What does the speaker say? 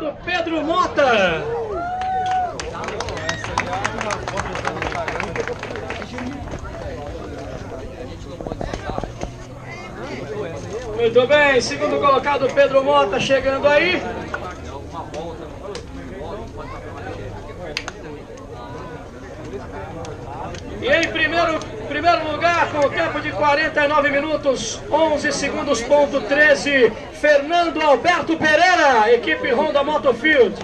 colocado Pedro Mota. Muito bem, segundo colocado Pedro Mota chegando aí. E em primeiro lugar, com o tempo de 49 minutos, 11 segundos, ponto 13, Fernando Alberto Pereira, equipe Honda Motorfield.